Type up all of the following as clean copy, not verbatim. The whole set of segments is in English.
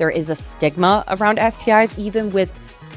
There is a stigma around STIs. Even with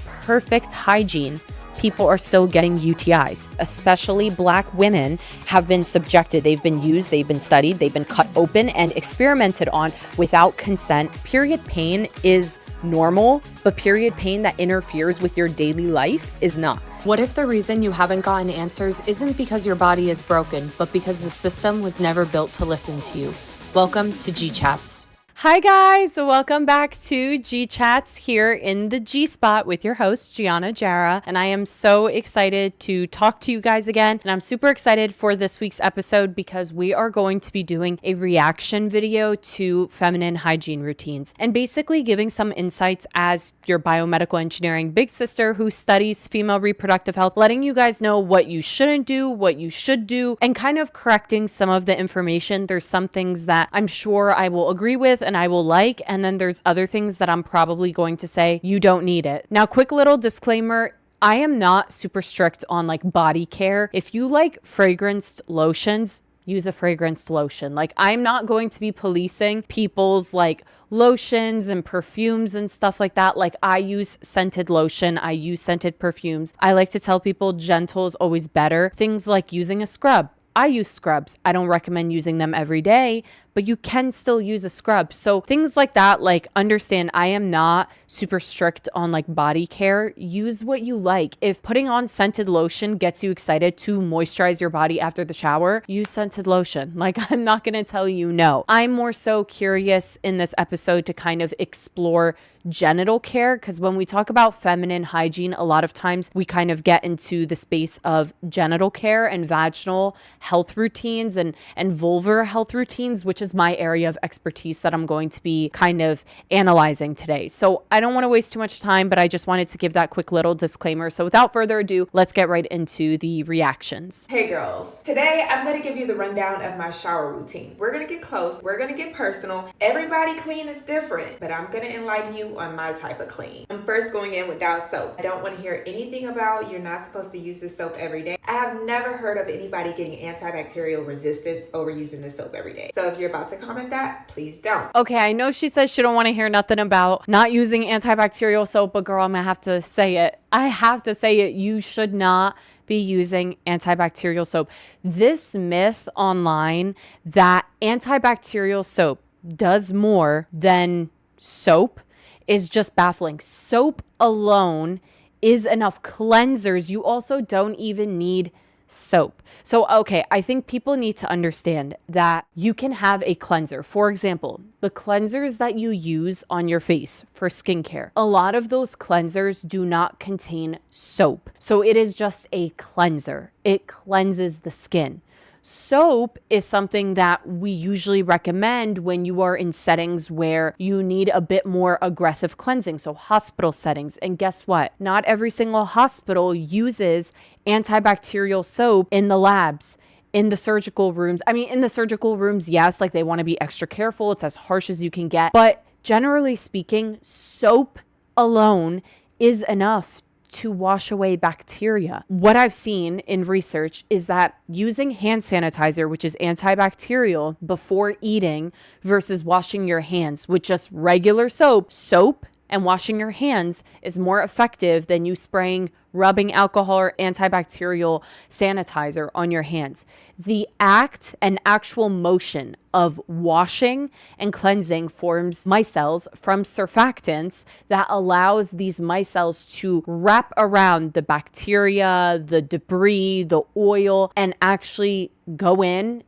perfect hygiene, people are still getting UTIs. Especially Black women have been subjected. They've been used, they've been studied, they've been cut open and experimented on without consent. Period pain is normal, but period pain that interferes with your daily life is not. What if the reason you haven't gotten answers isn't because your body is broken, but because the system was never built to listen to you? Welcome to G Chats. Hi guys, welcome back to G Chats here in the G Spot with your host, Gianna Jara. And I am so excited to talk to you guys again. And I'm super excited for this week's episode because we are going to be doing a reaction video to feminine hygiene routines and basically giving some insights as your biomedical engineering big sister who studies female reproductive health, letting you guys know what you shouldn't do, what you should do, and kind of correcting some of the information. There's some things that I'm sure I will agree with and I will like, and then there's other things that I'm probably going to say you don't need it. Now, quick little disclaimer, I am not super strict on like body care. If you like fragranced lotions, use a fragranced lotion. Like, I'm not going to be policing people's like lotions and perfumes and stuff like that. Like, I use scented lotion, I use scented perfumes. I like to tell people gentle is always better. Things like using a scrub. I use scrubs. I don't recommend using them every day, but you can still use a scrub. So things like that, like, understand I am not super strict on like body care. Use what you like. If putting on scented lotion gets you excited to moisturize your body after the shower, use scented lotion. Like, I'm not going to tell you no. I'm more so curious in this episode to kind of explore genital care, because when we talk about feminine hygiene, a lot of times we kind of get into the space of genital care and vaginal health routines and vulvar health routines, which is my area of expertise that I'm going to be kind of analyzing today. So I don't want to waste too much time, but I just wanted to give that quick little disclaimer. So without further ado, let's get right into the reactions. Hey girls, today I'm going to give you the rundown of my shower routine. We're going to get close, we're going to get personal. Everybody clean is different, but I'm going to enlighten you on my type of clean. I'm first going in without soap. I don't want to hear anything about you're not supposed to use this soap every day. I have never heard of anybody getting antibacterial resistance over using this soap every day. So if you're about to comment that, please don't. Okay, I know she says she don't want to hear nothing about not using antibacterial soap, but girl, I'm gonna have to say it. I have to say it. You should not be using antibacterial soap. This myth online that antibacterial soap does more than soap is just baffling. Soap alone is enough. Cleansers, you also don't even need soap. So, okay, I think people need to understand that you can have a cleanser. For example, the cleansers that you use on your face for skincare, a lot of those cleansers do not contain soap. So it is just a cleanser. It cleanses the skin. Soap is something that we usually recommend when you are in settings where you need a bit more aggressive cleansing. So hospital settings. And guess what? Not every single hospital uses antibacterial soap in the labs, in the surgical rooms. I mean, in the surgical rooms, yes, like they want to be extra careful. It's as harsh as you can get. But generally speaking, soap alone is enough to wash away bacteria. What I've seen in research is that using hand sanitizer, which is antibacterial, before eating versus washing your hands with just regular soap and washing your hands is more effective than you spraying rubbing alcohol or antibacterial sanitizer on your hands. The act and actual motion of washing and cleansing forms micelles from surfactants that allows these micelles to wrap around the bacteria, the debris, the oil, and actually go in,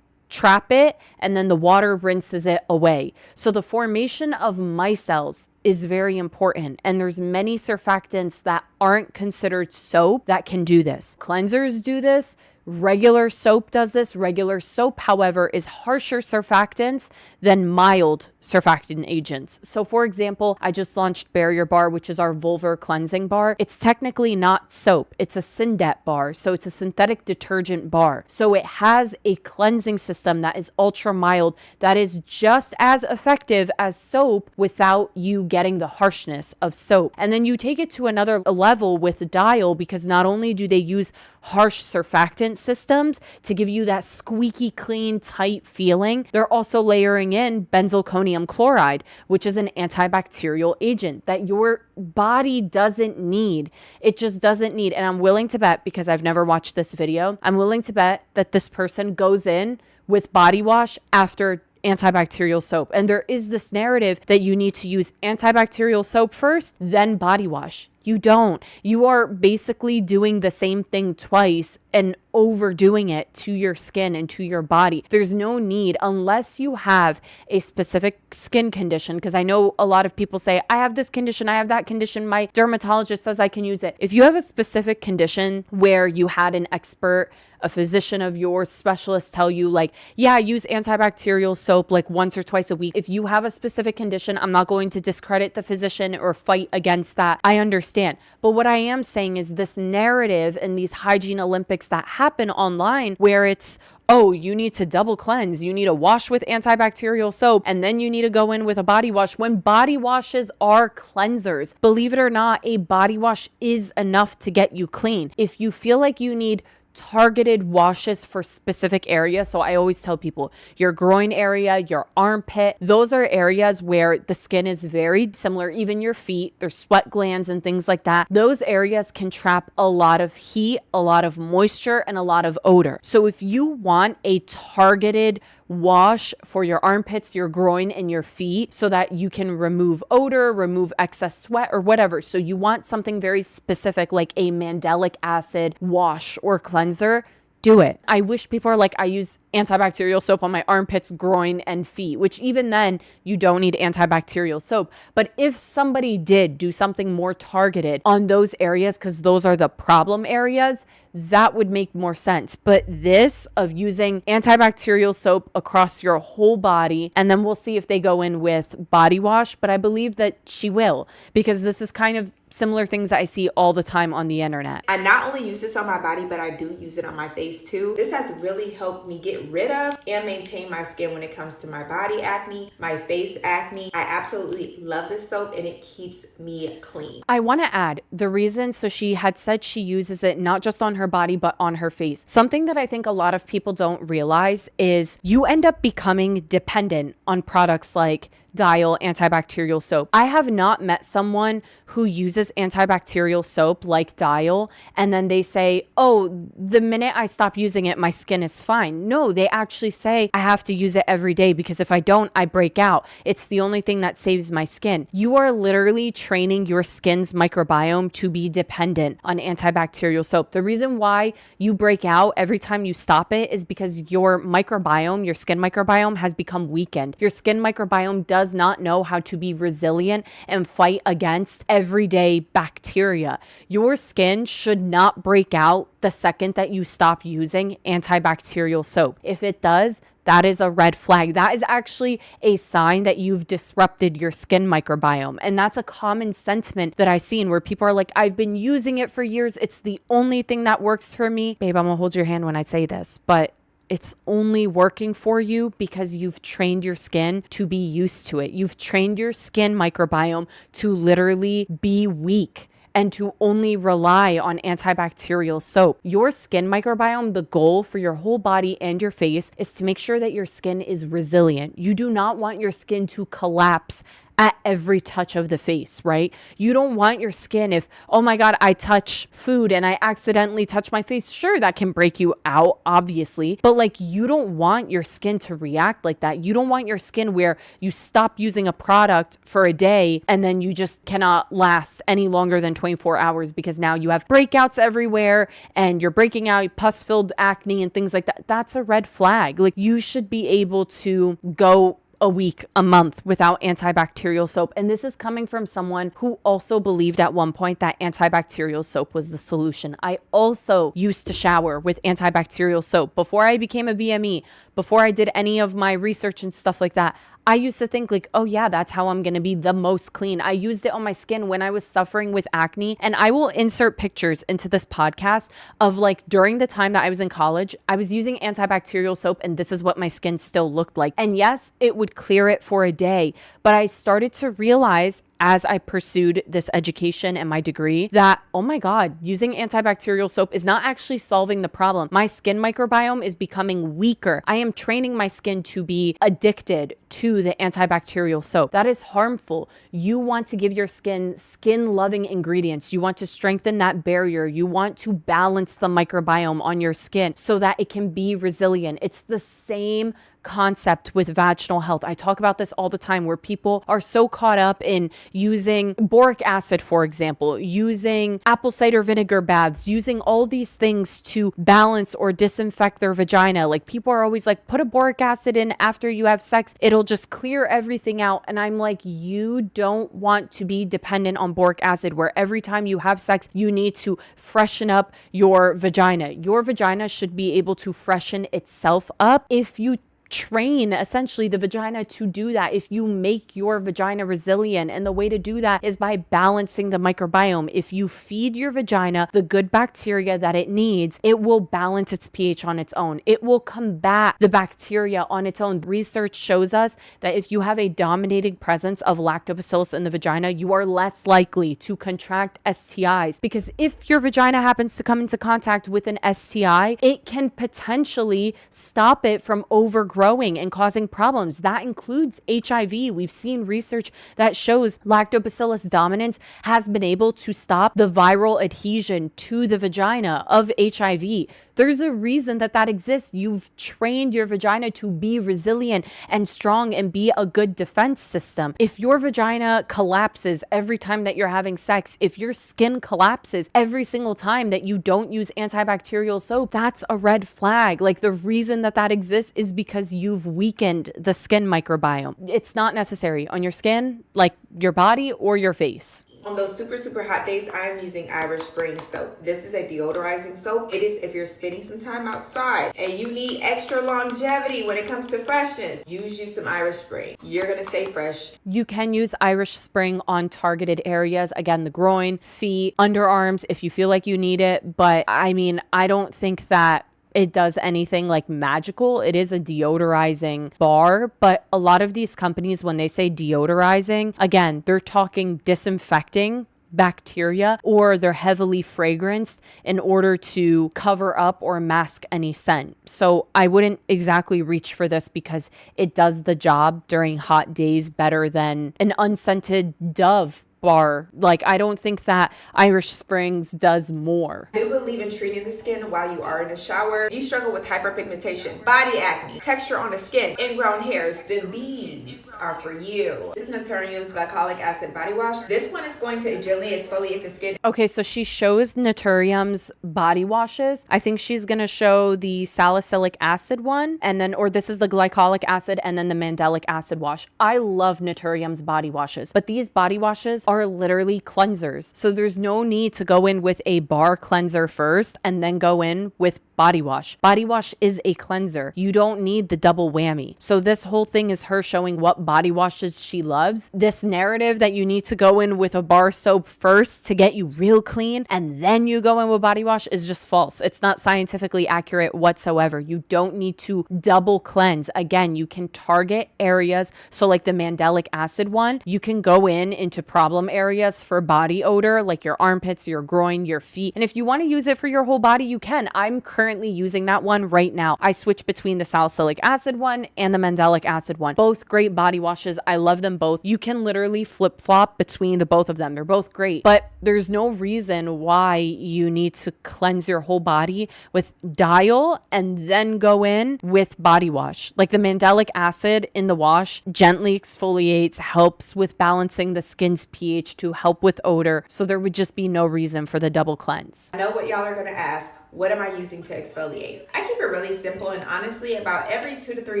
trap it, and then the water rinses it away. So the formation of micelles is very important, and there's many surfactants that aren't considered soap that can do this. Cleansers do this. Regular soap does this. Regular soap, however, is harsher surfactants than mild surfactant agents. So for example, I just launched Barrier Bar, which is our vulvar cleansing bar. It's technically not soap. It's a Syndet bar. So it's a synthetic detergent bar. So it has a cleansing system that is ultra mild, that is just as effective as soap without you getting the harshness of soap. And then you take it to another level with Dial, because not only do they use harsh surfactants, systems to give you that squeaky clean, tight feeling. They're also layering in benzalkonium chloride, which is an antibacterial agent that your body doesn't need. It just doesn't need. And I'm willing to bet, because I've never watched this video, I'm willing to bet that this person goes in with body wash after antibacterial soap. And there is this narrative that you need to use antibacterial soap first, then body wash. You don't. You are basically doing the same thing twice and overdoing it to your skin and to your body. There's no need, unless you have a specific skin condition, because I know a lot of people say, I have this condition, I have that condition, my dermatologist says I can use it. If you have a specific condition where you had an expert, a physician of yours, specialist tell you like, yeah, use antibacterial soap like once or twice a week. If you have a specific condition, I'm not going to discredit the physician or fight against that. I understand. But what I am saying is this narrative and these hygiene Olympics that happen online where it's, oh, you need to double cleanse, you need to wash with antibacterial soap, and then you need to go in with a body wash, when body washes are cleansers. Believe it or not, a body wash is enough to get you clean. If you feel like you need targeted washes for specific areas. So I always tell people your groin area, your armpit, those are areas where the skin is very similar, even your feet, there's sweat glands and things like that. Those areas can trap a lot of heat, a lot of moisture, and a lot of odor. So if you want a targeted wash for your armpits, your groin, and your feet so that you can remove odor, remove excess sweat or whatever. So you want something very specific like a mandelic acid wash or cleanser, do it. I wish people are like, I use antibacterial soap on my armpits, groin, and feet, which even then you don't need antibacterial soap. But if somebody did do something more targeted on those areas, because those are the problem areas, that would make more sense. But this of using antibacterial soap across your whole body, and then we'll see if they go in with body wash, but I believe that she will, because this is kind of similar things that I see all the time on the internet. I not only use this on my body, but I do use it on my face too. This has really helped me get rid of and maintain my skin when it comes to my body acne, my face acne. I absolutely love this soap and it keeps me clean. I want to add the reason. So she had said she uses it not just on her body, but on her face. Something that I think a lot of people don't realize is you end up becoming dependent on products like Dial antibacterial soap. I have not met someone who uses antibacterial soap like Dial and then they say, oh, the minute I stop using it, my skin is fine. No, they actually say, I have to use it every day because if I don't, I break out. It's the only thing that saves my skin. You are literally training your skin's microbiome to be dependent on antibacterial soap. The reason why you break out every time you stop it is because your microbiome, your skin microbiome has become weakened. Your skin microbiome does not know how to be resilient and fight against everyday bacteria. Your skin should not break out the second that you stop using antibacterial soap. If it does, that is a red flag. That is actually a sign that you've disrupted your skin microbiome. And that's a common sentiment that I see where people are like, I've been using it for years. It's the only thing that works for me. Babe, I'm gonna hold your hand when I say this, but it's only working for you because you've trained your skin to be used to it. You've trained your skin microbiome to literally be weak and to only rely on antibacterial soap. Your skin microbiome, the goal for your whole body and your face is to make sure that your skin is resilient. You do not want your skin to collapse at every touch of the face, right? You don't want your skin if, oh my God, I touch food and I accidentally touch my face. Sure, that can break you out, obviously, but like you don't want your skin to react like that. You don't want your skin where you stop using a product for a day and then you just cannot last any longer than 24 hours because now you have breakouts everywhere and you're breaking out pus-filled acne and things like that. That's a red flag. Like you should be able to go a week, a month without antibacterial soap. And this is coming from someone who also believed at one point that antibacterial soap was the solution. I also used to shower with antibacterial soap before I became a BME, before I did any of my research and stuff like that. I used to think like, oh yeah, that's how I'm going to be the most clean. I used it on my skin when I was suffering with acne. And I will insert pictures into this podcast of like during the time that I was in college, I was using antibacterial soap and this is what my skin still looked like. And yes, it would clear it for a day, but I started to realize as I pursued this education and my degree that, oh my God, using antibacterial soap is not actually solving the problem. My skin microbiome is becoming weaker. I am training my skin to be addicted to the antibacterial soap. That is harmful. You want to give your skin loving ingredients. You want to strengthen that barrier. You want to balance the microbiome on your skin so that it can be resilient. It's the same concept with vaginal health. I talk about this all the time where people are so caught up in using boric acid, for example, using apple cider vinegar baths, using all these things to balance or disinfect their vagina. Like people are always like, put a boric acid in after you have sex. It'll just clear everything out. And I'm like, you don't want to be dependent on boric acid where every time you have sex, you need to freshen up your vagina. Your vagina should be able to freshen itself up if you train essentially the vagina to do that. If you make your vagina resilient, and the way to do that is by balancing the microbiome. If you feed your vagina the good bacteria that it needs, it will balance its pH on its own. It will combat the bacteria on its own. Research shows us that if you have a dominating presence of lactobacillus in the vagina, you are less likely to contract STIs, because if your vagina happens to come into contact with an STI, it can potentially stop it from overgrowing and causing problems. That includes HIV. We've seen research that shows lactobacillus dominance has been able to stop the viral adhesion to the vagina of HIV. There's a reason that exists. You've trained your vagina to be resilient and strong and be a good defense system. If your vagina collapses every time that you're having sex, if your skin collapses every single time that you don't use antibacterial soap, that's a red flag. Like the reason that exists is because you've weakened the skin microbiome. It's not necessary on your skin, like your body or your face. On those super hot days, I'm using Irish Spring soap. This is a deodorizing soap. It is if you're spending some time outside and you need extra longevity when it comes to freshness, use you some Irish Spring. You're gonna stay fresh. You can use Irish Spring on targeted areas. Again, the groin, feet, underarms, if you feel like you need it. But I mean, I don't think that it does anything like magical. It is a deodorizing bar, but a lot of these companies, when they say deodorizing, again, they're talking disinfecting bacteria, or they're heavily fragranced in order to cover up or mask any scent. So I wouldn't exactly reach for this because it does the job during hot days better than an unscented Dove bar. Like, I don't think that Irish Springs does more. I do believe in treating the skin while you are in the shower. If you struggle with hyperpigmentation, body acne, texture on the skin, ingrown hairs, then these are for you. This is Naturium's glycolic acid body wash. This one is going to gently exfoliate the skin. Okay, so she shows Naturium's body washes. I think she's going to show the salicylic acid one, and then, or this is the glycolic acid and then the mandelic acid wash. I love Naturium's body washes, but these body washes are literally cleansers. So there's no need to go in with a bar cleanser first and then go in with body wash. Body wash is a cleanser. You don't need the double whammy. So this whole thing is her showing what body washes she loves. This narrative that you need to go in with a bar soap first to get you real clean and then you go in with body wash is just false. It's not scientifically accurate whatsoever. You don't need to double cleanse. Again, you can target areas. So like the mandelic acid one, you can go into problem areas for body odor, like your armpits, your groin, your feet. And if you want to use it for your whole body, you can. I'm currently using that one right now. I switch between the salicylic acid one and the mandelic acid one. Both great body washes. I love them both. You can literally flip-flop between the both of them. They're both great, but there's no reason why you need to cleanse your whole body with Dial and then go in with body wash. Like the mandelic acid in the wash gently exfoliates, helps with balancing the skin's pH to help with odor. So there would just be no reason for the double cleanse. I know what y'all are going to ask. What am I using to exfoliate? I keep it really simple, and honestly, about every 2 to 3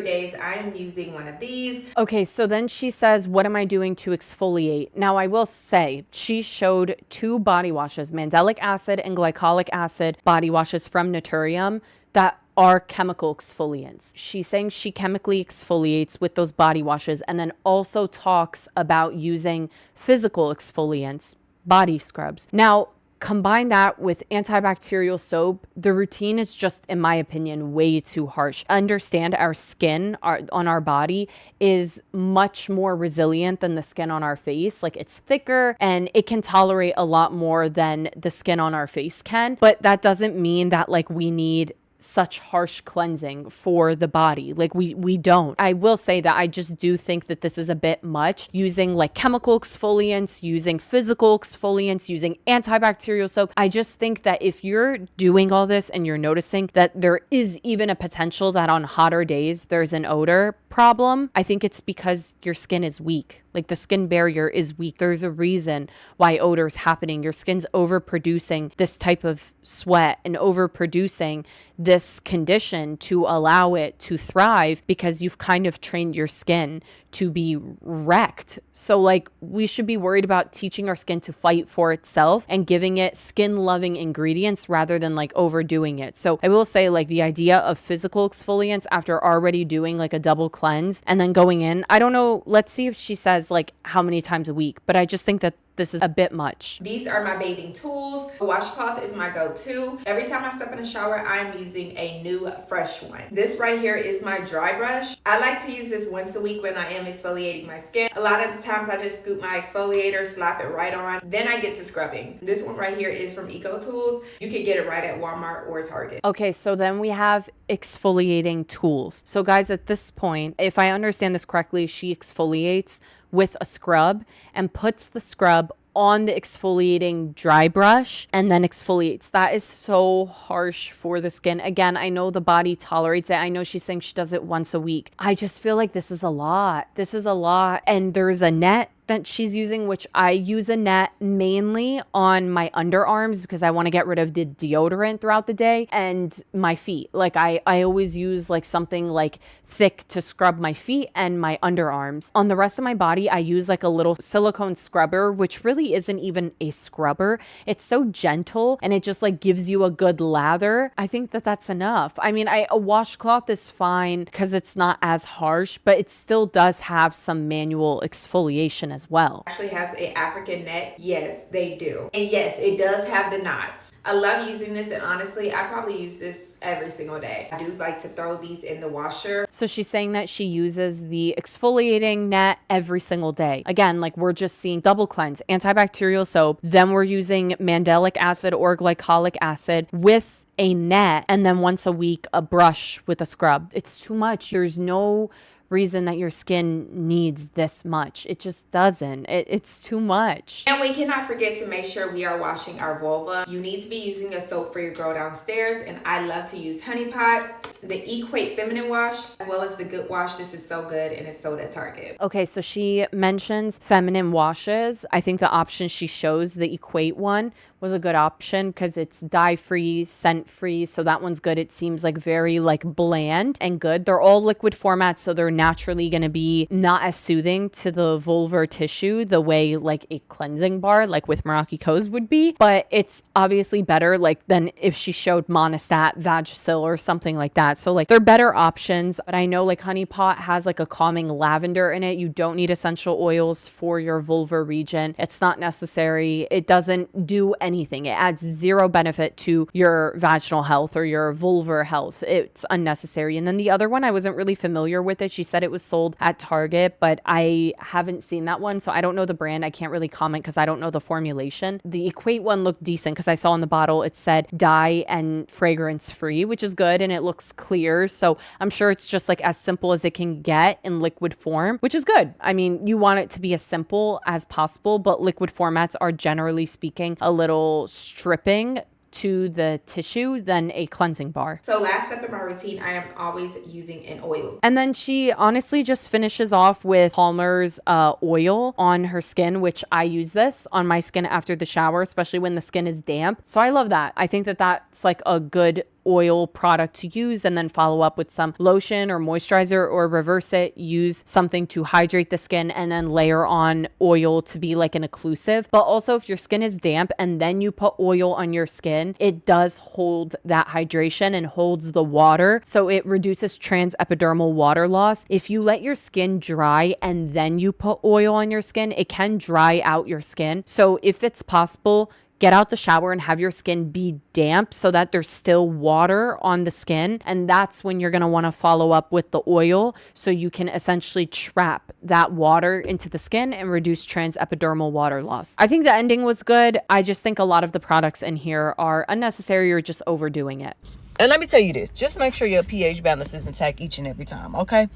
days, I'm using one of these. Okay, so then she says, what am I doing to exfoliate? Now, I will say, she showed 2 body washes, mandelic acid and glycolic acid body washes from Naturium that are chemical exfoliants. She's saying she chemically exfoliates with those body washes and then also talks about using physical exfoliants, body scrubs. Now, Combine that with antibacterial soap, the routine is just, in my opinion, way too harsh. Understand our skin on our body is much more resilient than the skin on our face. Like, it's thicker and it can tolerate a lot more than the skin on our face can. But that doesn't mean that like we need such harsh cleansing for the body. Like we don't. I will say that I just do think that this is a bit much, using like chemical exfoliants, using physical exfoliants, using antibacterial soap. I just think that if you're doing all this and you're noticing that there is even a potential that on hotter days there's an odor problem, I think it's because your skin is weak. Like, the skin barrier is weak. There's a reason why odor is happening. Your skin's overproducing this type of sweat and overproducing this condition to allow it to thrive, because you've kind of trained your skin to be wrecked. So like, we should be worried about teaching our skin to fight for itself and giving it skin loving ingredients rather than like overdoing it. So I will say, like, the idea of physical exfoliants after already doing like a double cleanse and then going in, I don't know, let's see if she says like how many times a week, but I just think that this is a bit much. These are my bathing tools. A washcloth is my go-to. Every time I step in the shower, I'm using a new fresh one. This right here is my dry brush. I like to use this once a week when I am exfoliating my skin. A lot of the times I just scoop my exfoliator, slap it right on, then I get to scrubbing. This one right here is from Eco Tools. You can get it right at Walmart or Target. Okay, so then we have exfoliating tools. So guys, at this point, if I understand this correctly, she exfoliates with a scrub and puts the scrub on the exfoliating dry brush and then exfoliates. That is so harsh for the skin. Again, I know the body tolerates it. I know she's saying she does it once a week. I just feel like this is a lot. This is a lot. And there's a net that she's using, which I use a net mainly on my underarms because I want to get rid of the deodorant throughout the day, and my feet. Like I always use like something like thick to scrub my feet and my underarms. On the rest of my body, I use like a little silicone scrubber, which really isn't even a scrubber. It's so gentle and it just like gives you a good lather. I think that that's enough. I mean, a washcloth is fine because it's not as harsh, but it still does have some manual exfoliation as well. Actually has an African net. Yes, they do. And yes, it does have the knots. I love using this, and honestly, I probably use this every single day. I do like to throw these in the washer. So she's saying that she uses the exfoliating net every single day. Again, like, we're just seeing double cleanse, antibacterial soap, then we're using mandelic acid or glycolic acid with a net, and then once a week a brush with a scrub. It's too much. There's no reason that your skin needs this much. It just doesn't. It's too much. And we cannot forget to make sure we are washing our vulva. You need to be using a soap for your girl downstairs, and I love to use Honey Pot, the Equate Feminine Wash, as well as the Good Wash. This is so good and it's sold at Target. Okay, so she mentions feminine washes. I think the option she shows, the Equate one, was a good option because it's dye-free, scent-free, so that one's good. It seems like very like bland and good. They're all liquid formats, so they're naturally going to be not as soothing to the vulvar tissue the way like a cleansing bar like with Meraki Co's would be, but it's obviously better like than if she showed Monistat, Vagisil, or something like that. So like, they're better options. But I know like Honey Pot has like a calming lavender in it. You don't need essential oils for your vulvar region. It's not necessary. It doesn't do anything. It adds zero benefit to your vaginal health or your vulvar health. It's unnecessary. And then the other one, I wasn't really familiar with it. She said it was sold at Target, but I haven't seen that one, so I don't know the brand. I can't really comment because I don't know the formulation. The Equate one looked decent because I saw on the bottle it said dye and fragrance free, which is good, and it looks clear. So I'm sure it's just like as simple as it can get in liquid form, which is good. I mean, you want it to be as simple as possible, but liquid formats are generally speaking a little stripping to the tissue than a cleansing bar. So last step in my routine, I am always using an oil. And then she honestly just finishes off with Palmer's oil on her skin, which I use this on my skin after the shower, especially when the skin is damp. So I love that. I think that that's like a good oil product to use, and then follow up with some lotion or moisturizer, or reverse it, use something to hydrate the skin and then layer on oil to be like an occlusive. But also, if your skin is damp and then you put oil on your skin, it does hold that hydration and holds the water, so it reduces transepidermal water loss. If you let your skin dry and then you put oil on your skin, it can dry out your skin. So if it's possible, get out the shower and have your skin be damp so that there's still water on the skin. And that's when you're going to want to follow up with the oil so you can essentially trap that water into the skin and reduce transepidermal water loss. I think the ending was good. I just think a lot of the products in here are unnecessary or just overdoing it. And let me tell you this, just make sure your pH balance is intact each and every time, okay?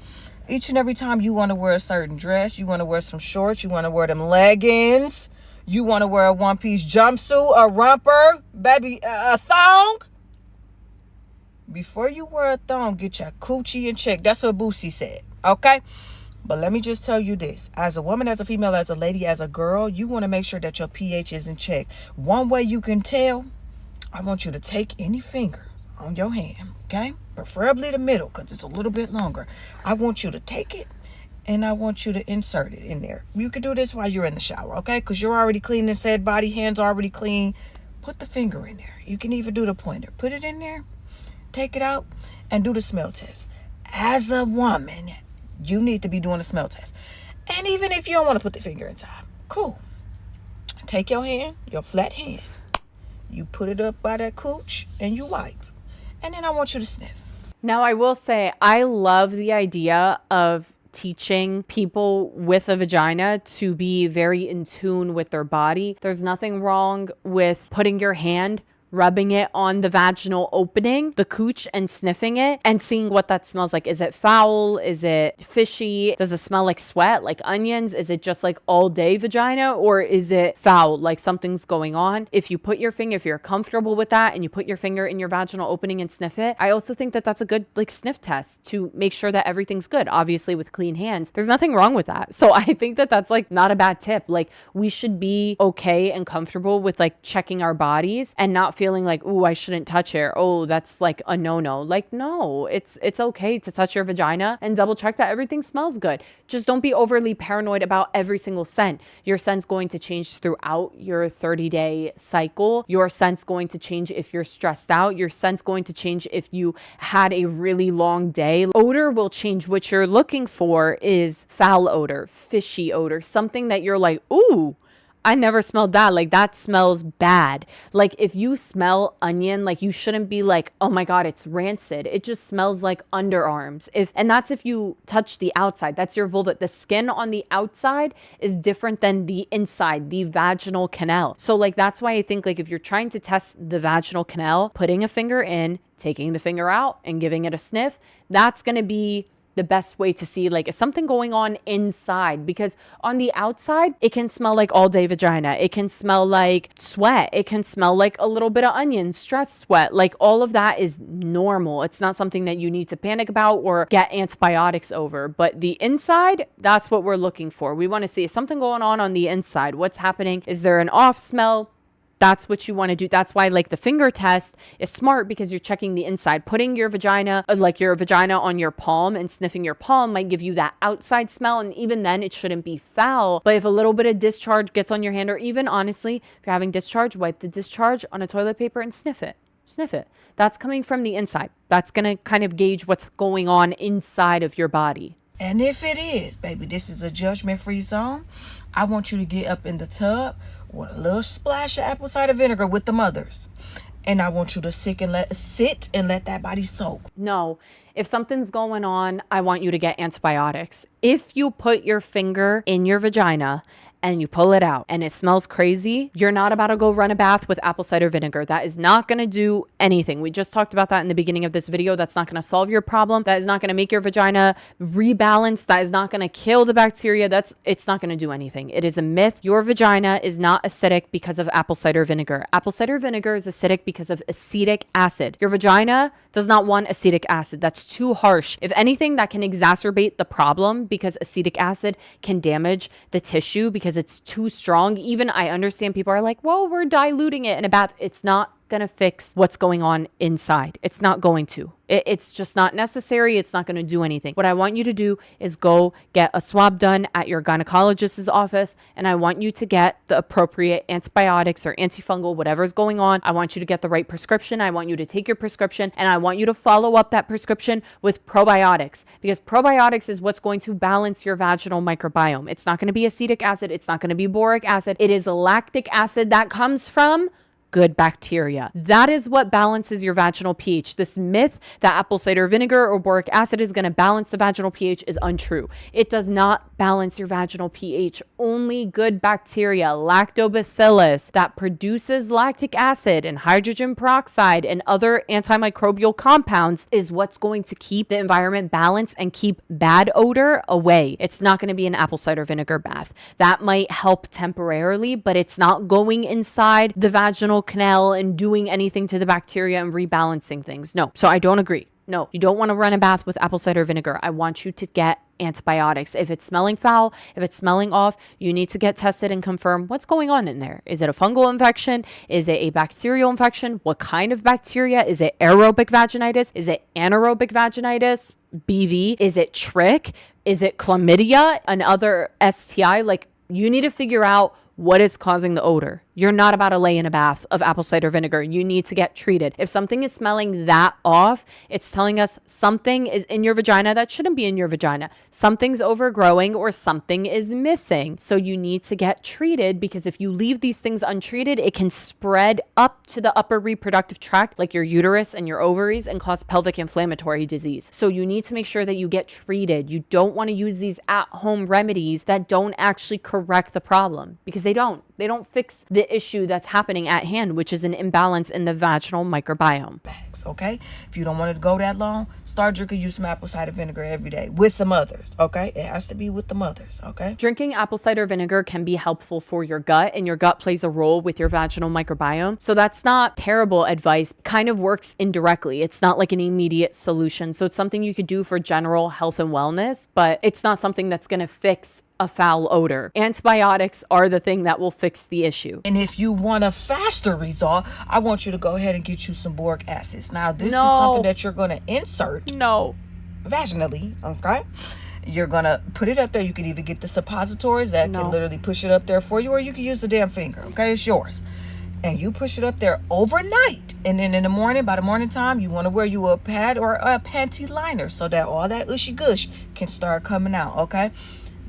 Each and every time you want to wear a certain dress, you want to wear some shorts, you want to wear them leggings, you want to wear a one-piece jumpsuit, a romper, baby, a thong. Before you wear a thong, get your coochie in check. That's what Boosie said, okay? But let me just tell you this. As a woman, as a female, as a lady, as a girl, you want to make sure that your pH is in check. One way you can tell, I want you to take any finger on your hand, okay? Preferably the middle because it's a little bit longer. I want you to take it and I want you to insert it in there. You can do this while you're in the shower, okay? Because you're already cleaning said body, hands already clean. Put the finger in there. You can even do the pointer. Put it in there, take it out, and do the smell test. As a woman, you need to be doing a smell test. And even if you don't want to put the finger inside, cool. Take your hand, your flat hand. You put it up by that cooch and you wipe. And then I want you to sniff. Now, I will say, I love the idea of teaching people with a vagina to be very in tune with their body. There's nothing wrong with putting your hand, rubbing it on the vaginal opening, the cooch, and sniffing it and seeing what that smells like. Is it foul? Is it fishy? Does it smell like sweat, like onions? Is it just like all day vagina, or is it foul, like something's going on? If you put your finger, if you're comfortable with that and you put your finger in your vaginal opening and sniff it, I also think that that's a good like sniff test to make sure that everything's good. Obviously with clean hands, there's nothing wrong with that. So I think that that's like not a bad tip. Like we should be okay and comfortable with like checking our bodies and not feeling like, oh, I shouldn't touch it. Oh, that's like a no-no. Like, no, it's okay to touch your vagina and double check that everything smells good. Just don't be overly paranoid about every single scent. Your scent's going to change throughout your 30-day cycle. Your scent's going to change if you're stressed out. Your scent's going to change if you had a really long day. Odor will change. What you're looking for is foul odor, fishy odor, something that you're like, ooh, I never smelled that. Like that smells bad. Like if you smell onion, like you shouldn't be like, oh my God, it's rancid. It just smells like underarms. And that's if you touch the outside, that's your vulva. The skin on the outside is different than the inside, the vaginal canal. So like, that's why I think like if you're trying to test the vaginal canal, putting a finger in, taking the finger out and giving it a sniff, that's going to be the best way to see like is something going on inside, because on the outside it can smell like all day vagina, it can smell like sweat, it can smell like a little bit of onion, stress sweat. Like all of that is normal. It's not something that you need to panic about or get antibiotics over. But the inside, that's what we're looking for. We want to see is something going on the inside. What's happening? Is there an off smell? That's what you want to do. That's why like the finger test is smart, because you're checking the inside. Putting your vagina, like your vagina on your palm and sniffing your palm might give you that outside smell. And even then it shouldn't be foul. But if a little bit of discharge gets on your hand, or even honestly, if you're having discharge, wipe the discharge on a toilet paper and sniff it. Sniff it. That's coming from the inside. That's going to kind of gauge what's going on inside of your body. And if it is, baby, this is a judgment-free zone. I want you to get up in the tub with a little splash of apple cider vinegar with the mothers. And I want you to sit and let that body soak. No, if something's going on, I want you to get antibiotics. If you put your finger in your vagina and you pull it out and it smells crazy, you're not about to go run a bath with apple cider vinegar. That is not going to do anything. We just talked about that in the beginning of this video. That's not going to solve your problem. That is not going to make your vagina rebalance. That is not going to kill the bacteria. It's not going to do anything. It is a myth. Your vagina is not acidic because of apple cider vinegar. Apple cider vinegar is acidic because of acetic acid. Your vagina does not want acetic acid. That's too harsh. If anything, that can exacerbate the problem, because acetic acid can damage the tissue because it's too strong. Even I understand people are like, well, we're diluting it in a bath. It's not going to fix what's going on inside. It's not going to. It's just not necessary. It's not going to do anything. What I want you to do is go get a swab done at your gynecologist's office, and I want you to get the appropriate antibiotics or antifungal, whatever's going on. I want you to get the right prescription. I want you to take your prescription, and I want you to follow up that prescription with probiotics, because probiotics is what's going to balance your vaginal microbiome. It's not going to be acetic acid. It's not going to be boric acid. It is lactic acid that comes from good bacteria. That is what balances your vaginal pH. This myth that apple cider vinegar or boric acid is going to balance the vaginal pH is untrue. It does not balance your vaginal pH. Only good bacteria, lactobacillus, that produces lactic acid and hydrogen peroxide and other antimicrobial compounds, is what's going to keep the environment balanced and keep bad odor away. It's not going to be an apple cider vinegar bath. That might help temporarily, but it's not going inside the vaginal canal and doing anything to the bacteria and rebalancing things. No. So I don't agree. No, you don't want to run a bath with apple cider vinegar. I want you to get antibiotics. If it's smelling foul, if it's smelling off, you need to get tested and confirm what's going on in there. Is it a fungal infection? Is it a bacterial infection? What kind of bacteria? Is it aerobic vaginitis? Is it anaerobic vaginitis? BV? Is it trick? Is it chlamydia? Another STI? Like, you need to figure out what is causing the odor. You're not about to lay in a bath of apple cider vinegar. You need to get treated. If something is smelling that off, it's telling us something is in your vagina that shouldn't be in your vagina. Something's overgrowing or something is missing. So you need to get treated, because if you leave these things untreated, it can spread up to the upper reproductive tract, like your uterus and your ovaries, and cause pelvic inflammatory disease. So you need to make sure that you get treated. You don't want to use these at-home remedies that don't actually correct the problem, because they don't. They don't fix the issue that's happening at hand, which is an imbalance in the vaginal microbiome. Okay? If you don't want it to go that long, start drinking you some apple cider vinegar every day with the mothers. Okay? It has to be with the mothers. Okay? Drinking apple cider vinegar can be helpful for your gut, and your gut plays a role with your vaginal microbiome. So that's not terrible advice. Kind of works indirectly. It's not like an immediate solution. So it's something you could do for general health and wellness, but it's not something that's going to fix a foul odor. Antibiotics are the thing that will fix the issue. And if you want a faster result, I want you to go ahead and get you some boric acids. Now, this is something that you're going to insert vaginally, okay? You're going to put it up there. You can either get the suppositories that can literally push it up there for you, or you can use the damn finger, okay? It's yours. And you push it up there overnight. And then in the morning, by the morning time, you want to wear you a pad or a panty liner so that all that ushy gush can start coming out, okay?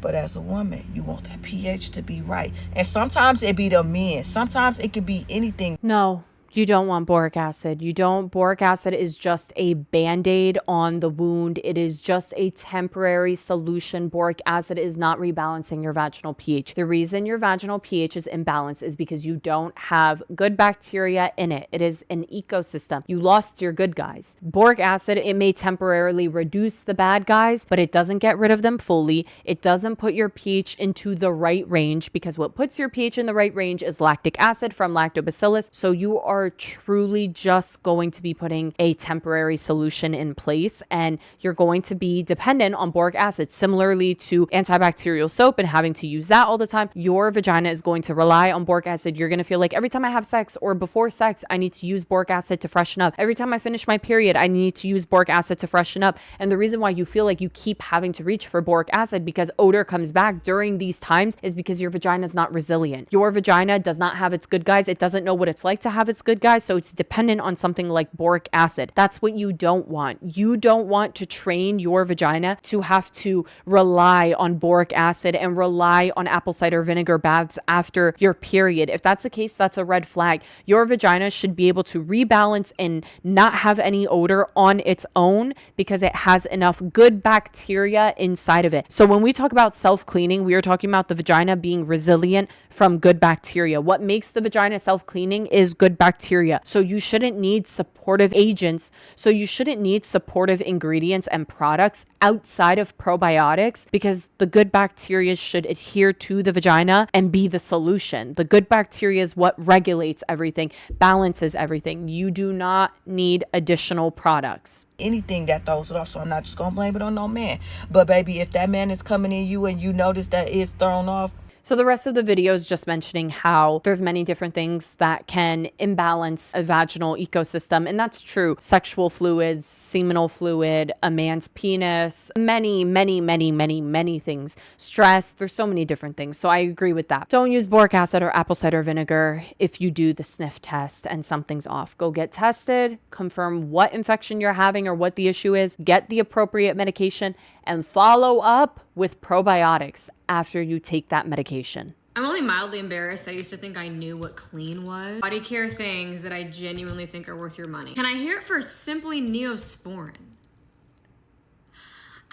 But as a woman, you want that pH to be right. And sometimes it be the men. Sometimes it could be anything. No. You don't want boric acid. You don't. Boric acid is just a Band-Aid on the wound. It is just a temporary solution. Boric acid is not rebalancing your vaginal pH. The reason your vaginal pH is imbalanced is because you don't have good bacteria in it. It is an ecosystem. You lost your good guys. Boric acid, it may temporarily reduce the bad guys, but it doesn't get rid of them fully. It doesn't put your pH into the right range, because what puts your pH in the right range is lactic acid from lactobacillus. So you are truly just going to be putting a temporary solution in place, and you're going to be dependent on boric acid. Similarly to antibacterial soap and having to use that all the time, your vagina is going to rely on boric acid. You're going to feel like every time I have sex or before sex, I need to use boric acid to freshen up. Every time I finish my period, I need to use boric acid to freshen up. And the reason why you feel like you keep having to reach for boric acid because odor comes back during these times is because your vagina is not resilient. Your vagina does not have its good guys. It doesn't know what it's like to have its good guys, so it's dependent on something like boric acid. That's what you don't want. You don't want to train your vagina to have to rely on boric acid and rely on apple cider vinegar baths after your period. If that's the case, that's a red flag. Your vagina should be able to rebalance and not have any odor on its own because it has enough good bacteria inside of it. So when we talk about self-cleaning, we are talking about the vagina being resilient from good bacteria. What makes the vagina self-cleaning is good bacteria. So you shouldn't need supportive agents. So you shouldn't need supportive ingredients and products outside of probiotics, because the good bacteria should adhere to the vagina and be the solution. The good bacteria is what regulates everything, balances everything. You do not need additional products. Anything that throws it off. So I'm not just going to blame it on no man. But baby, if that man is coming in you and you notice that it's thrown off, So the rest of the video is just mentioning how there's many different things that can imbalance a vaginal ecosystem. And that's true. Sexual fluids, seminal fluid, a man's penis, many, many, many, many, many things. Stress, there's so many different things. So I agree with that. Don't use boric acid or apple cider vinegar if you do the sniff test and something's off. Go get tested, confirm what infection you're having or what the issue is, get the appropriate medication, and follow up with probiotics after you take that medication. I'm only mildly embarrassed. I used to think I knew what clean was. Body care things that I genuinely think are worth your money. Can I hear it for simply Neosporin?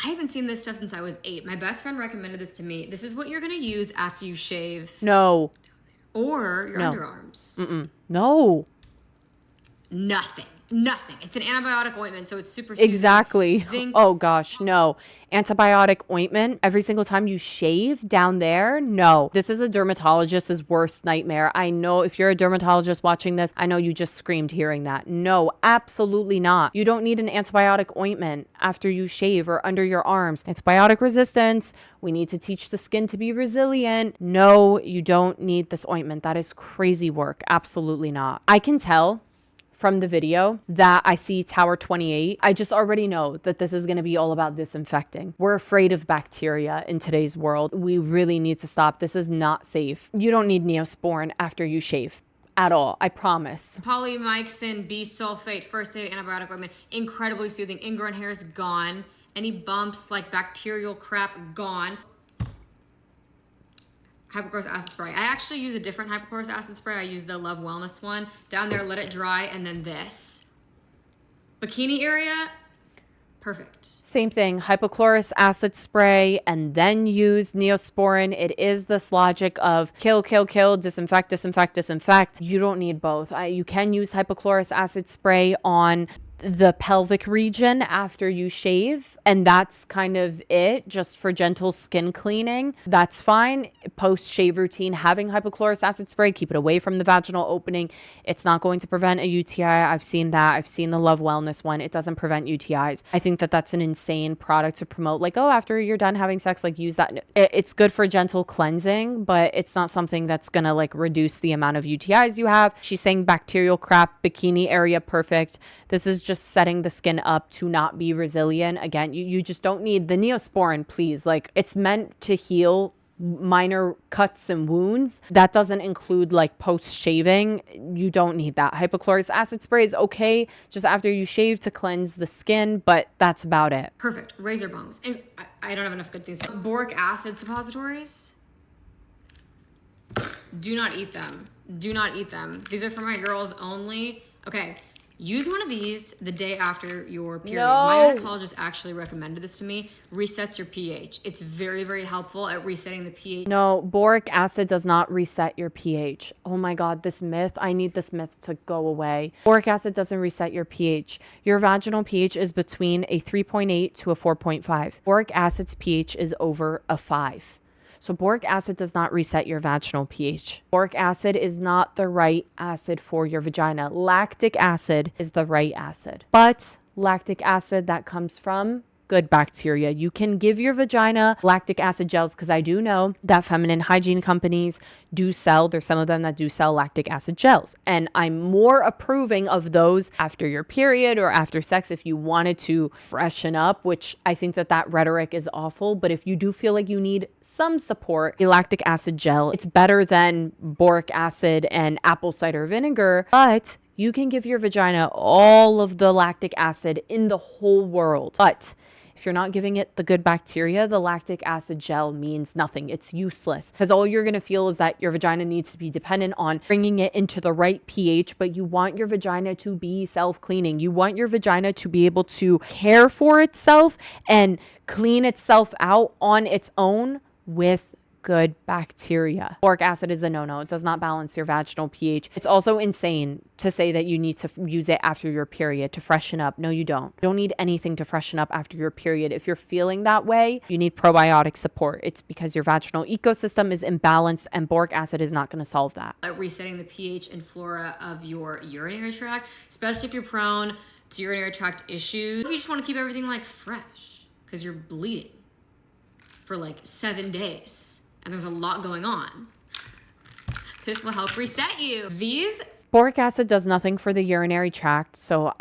I haven't seen this stuff since I was 8. My best friend recommended this to me. This is what you're gonna use after you shave. No. Or your underarms. No. Nothing. It's an antibiotic ointment, so it's super soothing. Exactly. Zinc. Oh gosh, no. Antibiotic ointment every single time you shave down there? No. This is a dermatologist's worst nightmare. I know if you're a dermatologist watching this, I know you just screamed hearing that. No, absolutely not. You don't need an antibiotic ointment after you shave or under your arms. Antibiotic resistance. We need to teach the skin to be resilient. No, you don't need this ointment. That is crazy work. Absolutely not. I can tell from the video that I see Tower 28, I just already know that this is going to be all about disinfecting. We're afraid of bacteria in today's world. We really need to stop. This is not safe. You don't need Neosporin after you shave at all. I promise. Polymyxin, B-sulfate, first aid antibiotic ointment, incredibly soothing. Ingrown hairs gone. Any bumps like bacterial crap gone. Hypochlorous acid spray. I actually use a different hypochlorous acid spray. I use the Love Wellness one. Down there, let it dry, and then this. Bikini area, perfect. Same thing, hypochlorous acid spray, and then use Neosporin. It is this logic of kill, kill, kill, disinfect, disinfect, disinfect. You don't need both. You can use hypochlorous acid spray on the pelvic region after you shave, and that's kind of it, just for gentle skin cleaning. That's fine. Post-shave routine, having hypochlorous acid spray, keep it away from the vaginal opening. It's not going to prevent a UTI. I've seen that. I've seen the Love Wellness one. It doesn't prevent UTIs. I think that that's an insane product to promote. Like, oh, after you're done having sex, like use that. It's good for gentle cleansing, but it's not something that's gonna like reduce the amount of UTIs you have. She's saying bacterial crap, bikini area, perfect. This is just setting the skin up to not be resilient. Again, you just don't need the Neosporin, please. Like, it's meant to heal minor cuts and wounds. That doesn't include like post-shaving. You don't need that. Hypochlorous acid spray is okay just after you shave to cleanse the skin, but that's about it. Perfect. Razor bones. And I don't have enough good things. Boric acid suppositories. Do not eat them. Do not eat them. These are for my girls only. Okay. Use one of these the day after your period. No. My gynecologist actually recommended this to me. Resets your pH. It's very, very helpful at resetting the pH. No, boric acid does not reset your pH. Oh my God, this myth. I need this myth to go away. Boric acid doesn't reset your pH. Your vaginal pH is between a 3.8 to a 4.5. Boric acid's pH is over a 5. So boric acid does not reset your vaginal pH. Boric acid is not the right acid for your vagina. Lactic acid is the right acid. But lactic acid that comes from good bacteria. You can give your vagina lactic acid gels, because I do know that feminine hygiene companies do sell, there's some of them that do sell lactic acid gels. And I'm more approving of those after your period or after sex if you wanted to freshen up, which I think that rhetoric is awful. But if you do feel like you need some support, a lactic acid gel, it's better than boric acid and apple cider vinegar, but you can give your vagina all of the lactic acid in the whole world. But if you're not giving it the good bacteria, the lactic acid gel means nothing. It's useless, because all you're going to feel is that your vagina needs to be dependent on bringing it into the right pH, but you want your vagina to be self-cleaning. You want your vagina to be able to care for itself and clean itself out on its own with good bacteria. Boric acid is a no-no. It does not balance your vaginal pH. It's also insane to say that you need to use it after your period to freshen up. No, you don't. You don't need anything to freshen up after your period. If you're feeling that way, you need probiotic support. It's because your vaginal ecosystem is imbalanced, and boric acid is not going to solve that. Resetting the pH and flora of your urinary tract, especially if you're prone to urinary tract issues. If you just want to keep everything like fresh because you're bleeding for like 7 days. and there's a lot going on. This will help reset you. These Boric acid does nothing for the urinary tract, so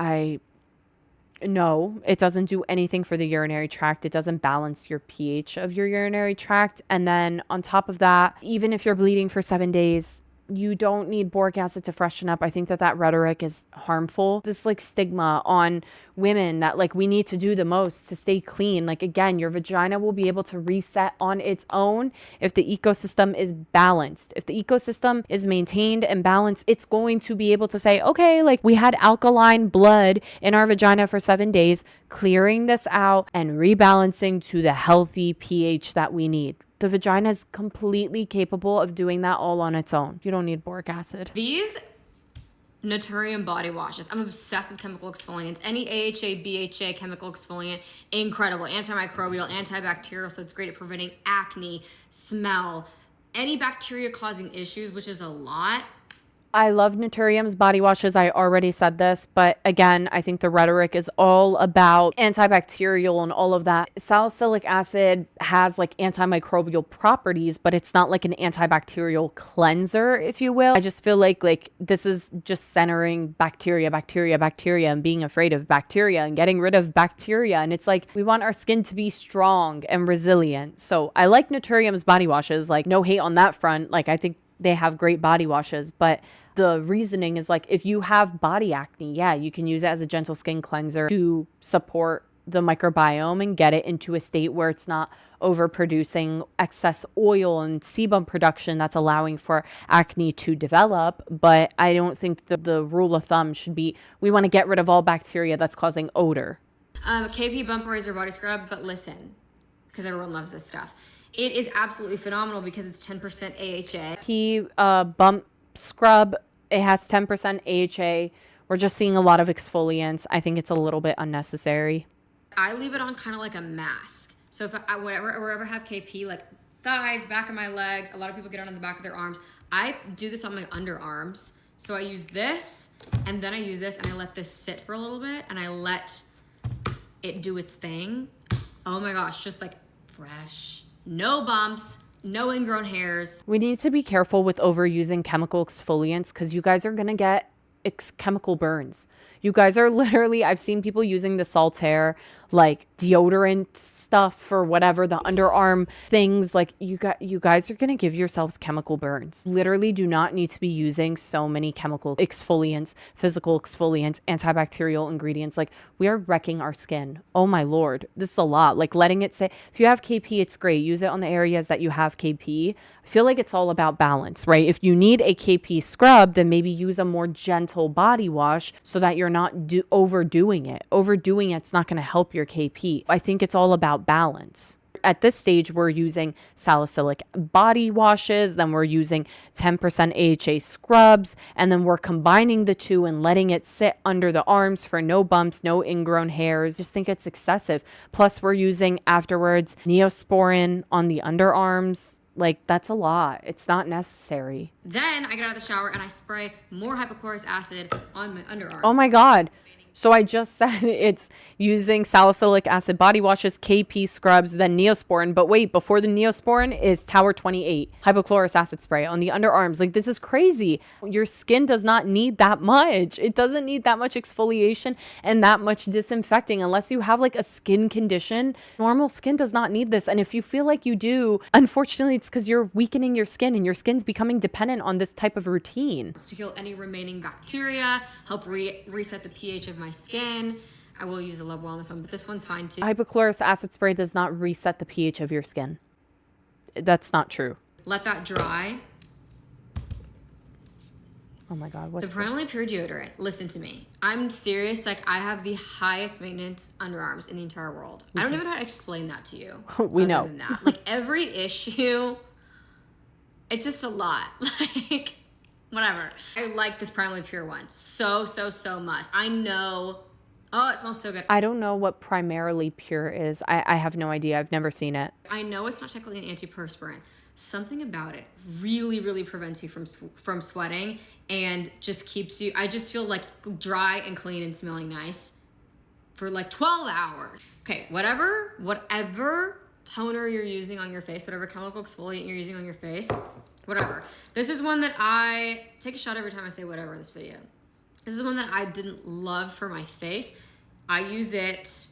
no, it doesn't do anything for the urinary tract. It doesn't balance your pH of your urinary tract. And then on top of that, even if you're bleeding for 7 days, you don't need boric acid to freshen up. I think that rhetoric is harmful. This like stigma on women that like we need to do the most to stay clean. Like again, your vagina will be able to reset on its own if the ecosystem is balanced. If the ecosystem is maintained and balanced, it's going to be able to say, okay, like we had alkaline blood in our vagina for 7 days, clearing this out and rebalancing to the healthy pH that we need. The vagina is completely capable of doing that all on its own. You don't need boric acid. These Naturium body washes. I'm obsessed with chemical exfoliants. Any AHA, BHA chemical exfoliant, incredible. Antimicrobial, antibacterial, so it's great at preventing acne, smell, any bacteria causing issues, which is a lot. I love Naturium's body washes. I already said this, but again, I think the rhetoric is all about antibacterial and all of that. Salicylic acid has like antimicrobial properties, but it's not like an antibacterial cleanser, if you will. I just feel like this is just centering bacteria, and being afraid of bacteria and getting rid of bacteria. And it's like, we want our skin to be strong and resilient. So I like Naturium's body washes, like no hate on that front. Like I think they have great body washes, but the reasoning is like, if you have body acne, yeah, you can use it as a gentle skin cleanser to support the microbiome and get it into a state where it's not overproducing excess oil and sebum production that's allowing for acne to develop. But I don't think the rule of thumb should be, we want to get rid of all bacteria that's causing odor. KP Bump Razor Body Scrub, but listen, because everyone loves this stuff. It is absolutely phenomenal because it's 10% AHA. Bump Scrub, it has 10% AHA. We're just seeing a lot of exfoliants. I think it's a little bit unnecessary. I leave it on kind of like a mask. So if I wherever I have KP, like thighs, back of my legs, a lot of people get on the back of their arms. I do this on my underarms. So I use this, and then I use this, and I let this sit for a little bit, and I let it do its thing. Oh my gosh, just like fresh. No bumps, no ingrown hairs. We need to be careful with overusing chemical exfoliants because you guys are going to get chemical burns. You guys are literally, I've seen people using the Saltaire like deodorant stuff for whatever, the underarm things. Like you guys are going to give yourselves chemical burns. Literally do not need to be using so many chemical exfoliants, physical exfoliants, antibacterial ingredients. Like we are wrecking our skin. Oh my Lord. This is a lot. Like letting it say, if you have KP, it's great. Use it on the areas that you have KP. I feel like it's all about balance, right? If you need a KP scrub, then maybe use a more gentle body wash so that you're not overdoing it. Overdoing it's not going to help your KP. I think it's all about balance. At this stage, we're using salicylic body washes, then we're using 10% AHA scrubs, and then we're combining the two and letting it sit under the arms for no bumps, no ingrown hairs. Just think it's excessive. Plus, we're using afterwards Neosporin on the underarms. Like, that's a lot. It's not necessary. Then I get out of the shower and I spray more hypochlorous acid on my underarms. Oh my God. So I just said it's using salicylic acid body washes, KP scrubs, then Neosporin. But wait, before the Neosporin is Tower 28 hypochlorous acid spray on the underarms. Like, this is crazy. Your skin does not need that much. It doesn't need that much exfoliation and that much disinfecting unless you have like a skin condition. Normal skin does not need this. And if you feel like you do, unfortunately, it's because you're weakening your skin and your skin's becoming dependent on this type of routine. To kill any remaining bacteria, help reset the pH of my skin. I will use the Love Wellness one, but this one's fine too. Hypochlorous acid spray does not reset the pH of your skin. That's not true. Let that dry. Oh my God, The Primarily Pure deodorant. Listen to me. I'm serious. Like, I have the highest maintenance underarms in the entire world. I don't even know how to explain that to you. We know. Than that. Like, every issue, it's just a lot. Like, whatever. I like this Primarily Pure one so much. I know. Oh, it smells so good. I don't know what Primarily Pure is. I have no idea. I've never seen it. I know it's not technically an antiperspirant. Something about it really prevents you from sweating and just keeps you, I just feel like dry and clean and smelling nice for like 12 hours. Okay, whatever toner you're using on your face, whatever chemical exfoliant you're using on your face, whatever. This is one that I take a shot every time I say whatever in this video. This is one that I didn't love for my face. I use it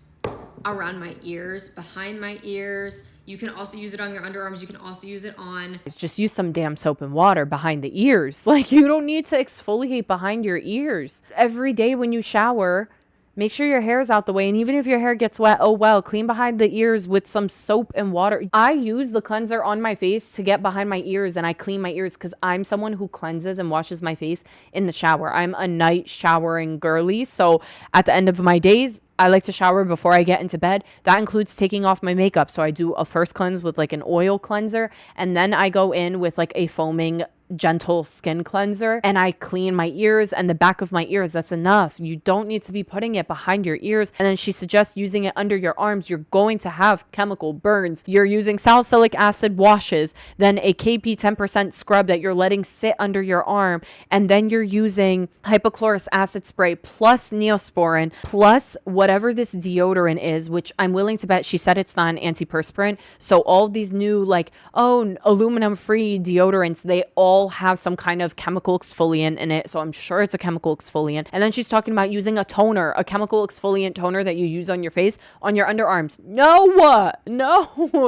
around my ears, behind my ears. You can also use it on your underarms. You can also use it on... Just use some damn soap and water behind the ears. Like, you don't need to exfoliate behind your ears. Every day when you shower, make sure your hair's out the way. And even if your hair gets wet, oh well, clean behind the ears with some soap and water. I use the cleanser on my face to get behind my ears, and I clean my ears because I'm someone who cleanses and washes my face in the shower. I'm a night showering girly. So at the end of my days, I like to shower before I get into bed. That includes taking off my makeup. So I do a first cleanse with like an oil cleanser, and then I go in with like a foaming gentle skin cleanser, and I clean my ears and the back of my ears. That's enough. You don't need to be putting it behind your ears. And then she suggests using it under your arms. You're going to have chemical burns. You're using salicylic acid washes, then a KP 10% scrub that you're letting sit under your arm, and then you're using hypochlorous acid spray plus Neosporin plus whatever this deodorant is, which I'm willing to bet she said it's not an antiperspirant. So all these new like, oh, aluminum free deodorants, they all have some kind of chemical exfoliant in it. So I'm sure it's a chemical exfoliant. And then she's talking about using a toner, a chemical exfoliant toner that you use on your face, on your underarms. No,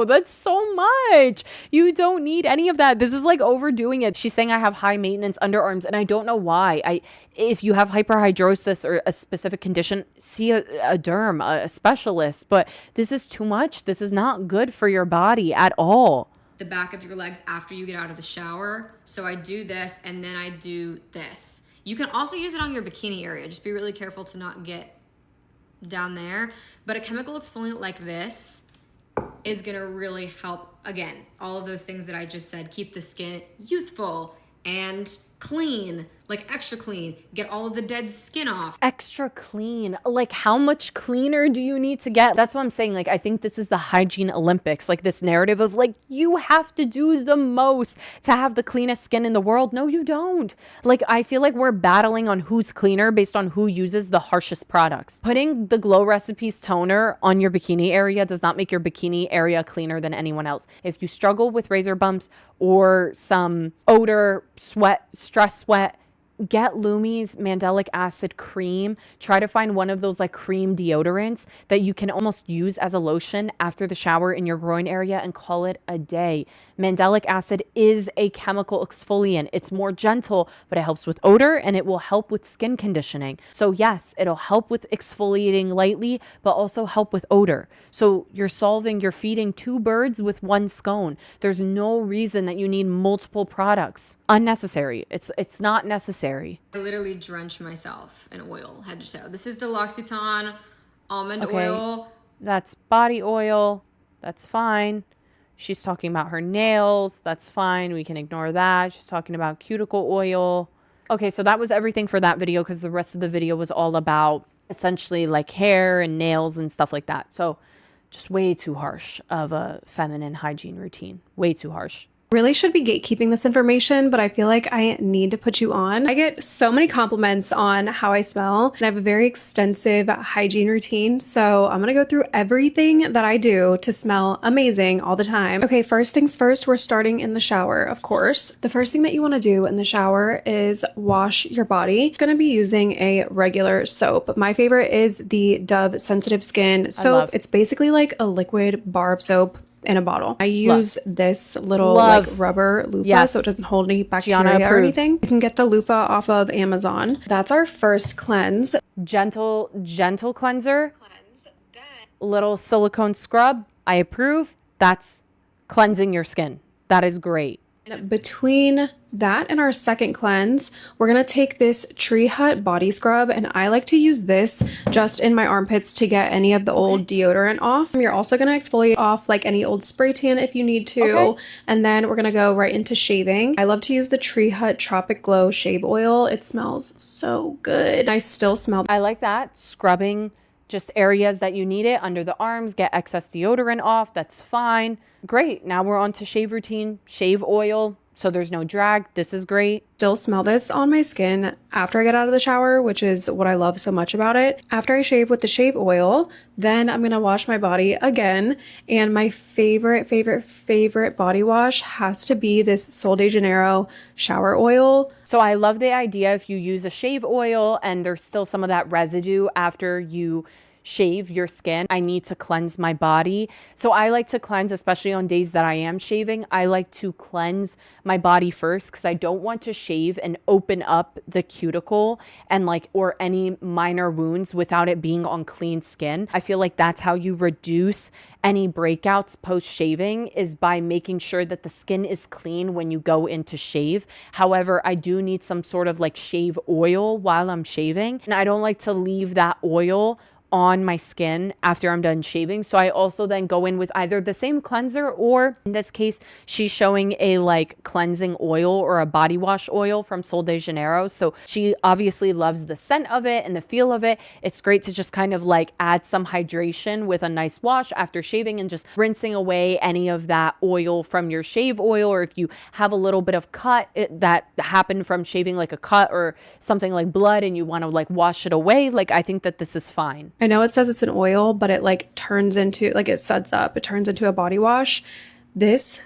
that's so much. You don't need any of that. This is like overdoing it. She's saying I have high maintenance underarms, and I don't know why. If you have hyperhidrosis or a specific condition, see a derm, a specialist. But this is too much. This is not good for your body at all. The back of your legs after you get out of the shower. So I do this, and then I do this. You can also use it on your bikini area. Just be really careful to not get down there. But a chemical exfoliant like this is gonna really help, again, all of those things that I just said. Keep the skin youthful and clean, like extra clean. Get all of the dead skin off. Extra clean. Like, how much cleaner do you need to get? That's what I'm saying. Like, I think this is the hygiene Olympics, like this narrative of like, you have to do the most to have the cleanest skin in the world. No, you don't. Like, I feel like we're battling on who's cleaner based on who uses the harshest products. Putting the Glow Recipes toner on your bikini area does not make your bikini area cleaner than anyone else. If you struggle with razor bumps or some odor, sweat, stress sweat, get Lumi's Mandelic Acid Cream. Try to find one of those like cream deodorants that you can almost use as a lotion after the shower in your groin area and call it a day. Mandelic acid is a chemical exfoliant. It's more gentle, but it helps with odor and it will help with skin conditioning. So yes, it'll help with exfoliating lightly, but also help with odor. So you're feeding two birds with one scone. There's no reason that you need multiple products. Unnecessary. It's not necessary. I literally drench myself in oil head to toe. This is the L'Occitane almond oil. That's body oil. That's fine. She's talking about her nails. That's fine. We can ignore that. She's talking about cuticle oil. Okay, so that was everything for that video because the rest of the video was all about essentially like hair and nails and stuff like that. So just way too harsh of a feminine hygiene routine. Way too harsh. Really should be gatekeeping this information, but I feel like I need to put you on. I get so many compliments on how I smell, and I have a very extensive hygiene routine, so I'm gonna go through everything that I do to smell amazing all the time. Okay, first things first, we're starting in the shower, of course. The first thing that you wanna do in the shower is wash your body. I'm gonna be using a regular soap. My favorite is the Dove Sensitive Skin soap. It's basically like a liquid bar of soap in a bottle. I use this little like rubber loofah so it doesn't hold any bacteria or anything. You can get the loofah off of Amazon. That's our first cleanse. Gentle cleanser. Little silicone scrub. I approve. That's cleansing your skin. That is great. Between that and our second cleanse, we're gonna take this Tree Hut body scrub, and I like to use this just in my armpits to get any of the old deodorant off. You're also gonna exfoliate off like any old spray tan if you need to, and then we're gonna go right into shaving. I love to use the Tree Hut Tropic Glow shave oil. It smells so good. I still smell. I like that. Scrubbing just areas that you need it under the arms, get excess deodorant off. That's fine. Great. Now we're on to shave routine, shave oil, so there's no drag. This is great. Still smell this on my skin after I get out of the shower, which is what I love so much about it. After I shave with the shave oil, then I'm gonna wash my body again. And my favorite body wash has to be this Sol de Janeiro shower oil. So I love the idea if you use a shave oil and there's still some of that residue after you shave your skin. I need to cleanse my body. So I like to cleanse, especially on days that I am shaving. I like to cleanse my body first because I don't want to shave and open up the cuticle and or any minor wounds without it being on clean skin. I feel like that's how you reduce any breakouts post shaving, is by making sure that the skin is clean when you go in to shave. However, I do need some sort of shave oil while I'm shaving, and I don't like to leave that oil on my skin after I'm done shaving. So I also then go in with either the same cleanser, or in this case, she's showing a cleansing oil or a body wash oil from Sol de Janeiro. So she obviously loves the scent of it and the feel of it. It's great to just kind of add some hydration with a nice wash after shaving and just rinsing away any of that oil from your shave oil. Or if you have a little bit of cut that happened from shaving, a cut or something like blood, and you want to wash it away, I think that this is fine. I know it says it's an oil, but it turns into, it suds up. It turns into a body wash. This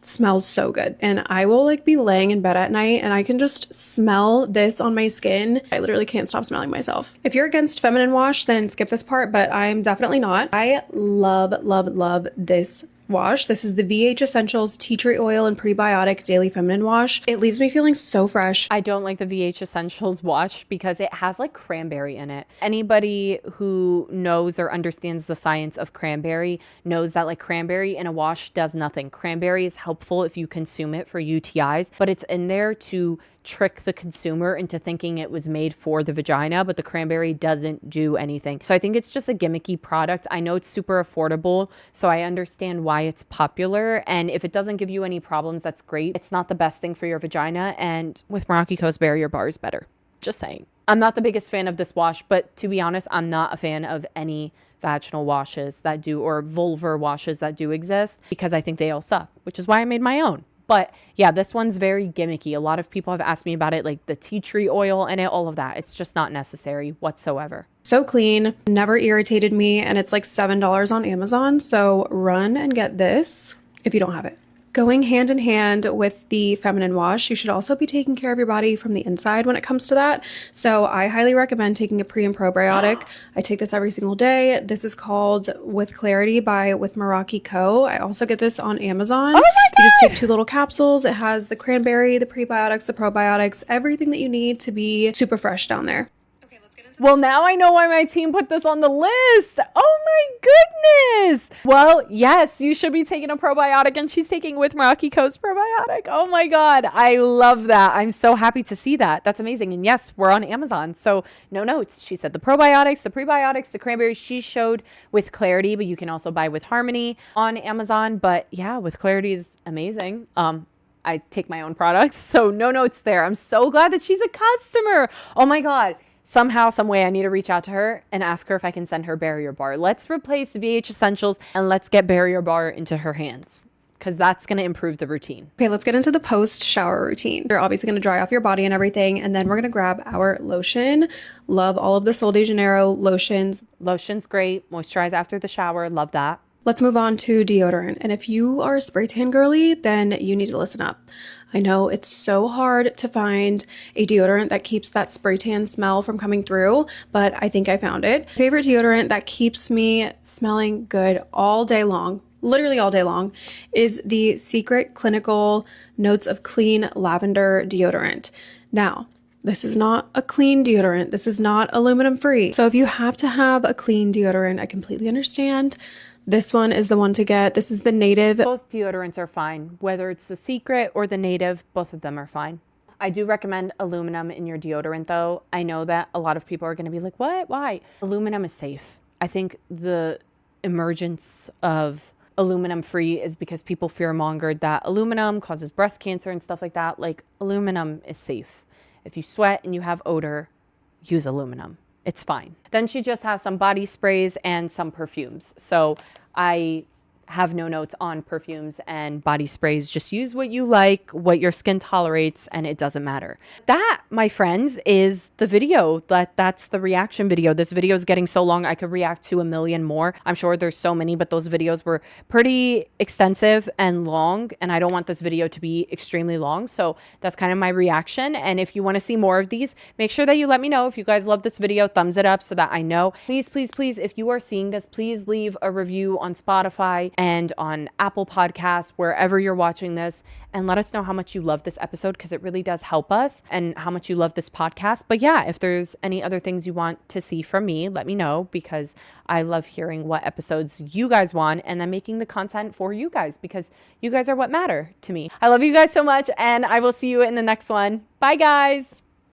smells so good. And I will be laying in bed at night and I can just smell this on my skin. I literally can't stop smelling myself. If you're against feminine wash, then skip this part, but I'm definitely not. I love this wash. This is the VH Essentials Tea Tree Oil and Prebiotic Daily Feminine Wash. It leaves me feeling so fresh. I don't like the VH Essentials wash because it has cranberry in it. Anybody who knows or understands the science of cranberry knows that cranberry in a wash does nothing. Cranberry is helpful if you consume it for UTIs, but it's in there to trick the consumer into thinking it was made for the vagina, but the cranberry doesn't do anything. So I think it's just a gimmicky product. I know it's super affordable, so I understand why it's popular. And if it doesn't give you any problems, that's great. It's not the best thing for your vagina. And with Morocco Coast barrier bar is better. Just saying. I'm not the biggest fan of this wash, but to be honest, I'm not a fan of any vaginal washes that do, or vulvar washes that do exist, because I think they all suck, which is why I made my own. But yeah, this one's very gimmicky. A lot of people have asked me about it, the tea tree oil in it, all of that. It's just not necessary whatsoever. So clean, never irritated me, and it's $7 on Amazon. So run and get this if you don't have it. Going hand in hand with the feminine wash, you should also be taking care of your body from the inside when it comes to that. So I highly recommend taking a pre and probiotic. I take this every single day. This is called With Clarity by With Meraki Co. I also get this on Amazon. Oh my God! You just take 2 little capsules. It has the cranberry, the prebiotics, the probiotics, everything that you need to be super fresh down there. Well, now I know why my team put this on the list. Oh my goodness. Well, yes, you should be taking a probiotic, and she's taking With Meraki Co's probiotic. Oh my God. I love that. I'm so happy to see that. That's amazing. And yes, we're on Amazon. So no notes. She said the probiotics, the prebiotics, the cranberry. She showed With Clarity, but you can also buy With Harmony on Amazon. But yeah, With Clarity is amazing. I take my own products, so no notes there. I'm so glad that she's a customer. Oh my God. Somehow, some way, I need to reach out to her and ask her if I can send her barrier bar. Let's replace VH Essentials and let's get barrier bar into her hands, because that's going to improve the routine. Okay, let's get into the post-shower routine. You're obviously going to dry off your body and everything, and then we're going to grab our lotion. Love all of the Sol de Janeiro lotions. Lotion's great. Moisturize after the shower. Love that. Let's move on to deodorant. And if you are a spray tan girly, then you need to listen up. I know it's so hard to find a deodorant that keeps that spray tan smell from coming through, but I think I found it. Favorite deodorant that keeps me smelling good all day long, literally all day long, is the Secret Clinical Notes of Clean Lavender deodorant. Now, this is not a clean deodorant. This is not aluminum free. So if you have to have a clean deodorant, I completely understand. This one is the one to get. This is the Native. Both deodorants are fine. Whether it's the Secret or the Native, both of them are fine. I do recommend aluminum in your deodorant though. I know that a lot of people are going to be like, what? Why? Aluminum is safe. I think the emergence of aluminum free is because people fear-mongered that aluminum causes breast cancer and stuff like that. Aluminum is safe. If you sweat and you have odor, use aluminum. It's fine. Then she just has some body sprays and some perfumes. So I have no notes on perfumes and body sprays. Just use what you like, what your skin tolerates, and it doesn't matter. That, my friends, is the video. That's the reaction video. This video is getting so long, I could react to a million more. I'm sure there's so many, but those videos were pretty extensive and long, and I don't want this video to be extremely long. So that's kind of my reaction. And if you want to see more of these, make sure that you let me know. If you guys love this video, thumbs it up so that I know. Please, please, please, if you are seeing this, please leave a review on Spotify and on Apple Podcasts, wherever you're watching this, and let us know how much you love this episode, because it really does help us, and how much you love this podcast. But yeah, if there's any other things you want to see from me, let me know, because I love hearing what episodes you guys want, and then making the content for you guys, because you guys are what matter to me. I love you guys so much, and I will see you in the next one. Bye, guys.